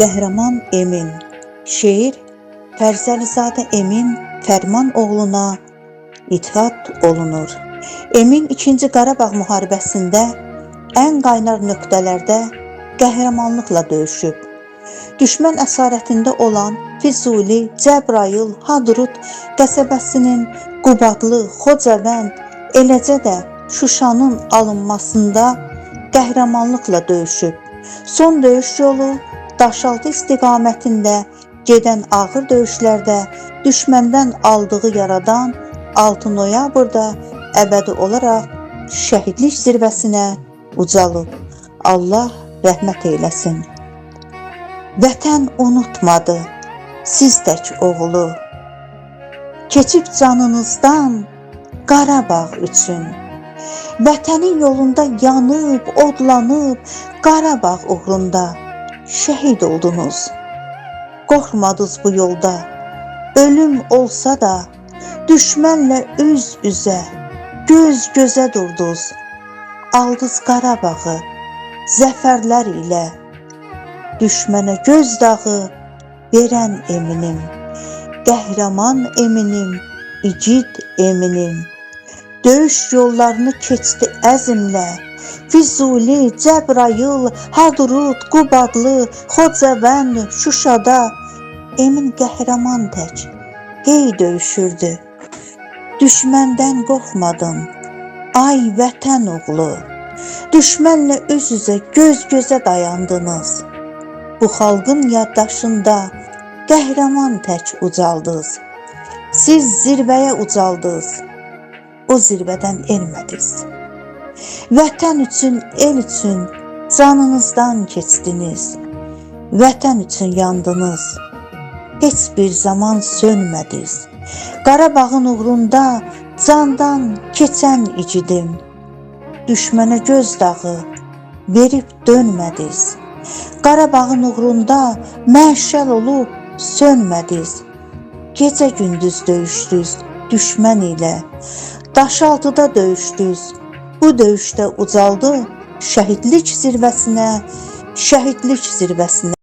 Qəhrəman Emin. Şeir Fərzəlizadə Emin Fərman oğluna ithaf olunur. Emin 2-ci Qarabağ müharibəsində ən qaynar nöqtələrdə qəhrəmanlıqla döyüşüb. Düşmən əsarətində olan Füzuli, Cəbrayıl, Hadrut qəsəbəsinin, Qubadlı, Xocavənd, eləcə də Şuşanın alınmasında qəhrəmanlıqla döyüşüb. Son döyüş yolu Daşaltı istiqamətində gedən ağır döyüşlərdə düşməndən aldığı yaradan 6 noyabrda əbədi olaraq şəhidlik zirvəsinə ucalıb. Allah rəhmət eyləsin. Vətən unutmadı siz tək oğlu, keçib canınızdan Qarabağ üçün. Vətənin yolunda yanıb, odlanıb, Qarabağ uğrunda şəhid oldunuz. Qorxmadınız bu yolda, ölüm olsa da, düşmənlə üz-üzə, göz-gözə durdunuz. Aldınız Qarabağı zəfərlər ilə, düşmənə gözdağı verən Eminim, qəhrəman Eminim, igid Eminim. Döyüş yollarını keçdi əzmlə, Füzuli, Cəbrayıl, Hadrut, Qubadlı, Xocavənd, Şuşada Emin qəhrəman tək hey döyüşürdü. Düşməndən qorxmadın, ay vətən oğlu, düşmənlə üz-üzə, göz-gözə dayandınız. Bu xalqın yaddaşında qəhrəman tək ucaldınız. Siz zirvəyə ucaldınız, o zirvədən enmədiniz. Vətən üçün, el üçün canınızdan keçdiniz. Vətən üçün yandınız, heç bir zaman sönmədiniz. Qarabağın uğrunda candan keçən igidim. Düşmənə gözdağı verib dönmədiniz. Qarabağın uğrunda məşəl olub sönmədiniz. Gecə gündüz döyüşdünüz düşmən ilə, Daşaltıda döyüşdünüz. Bu döyüşdə ucaldı şəhidlik zirvəsinə, şəhidlik zirvəsinə.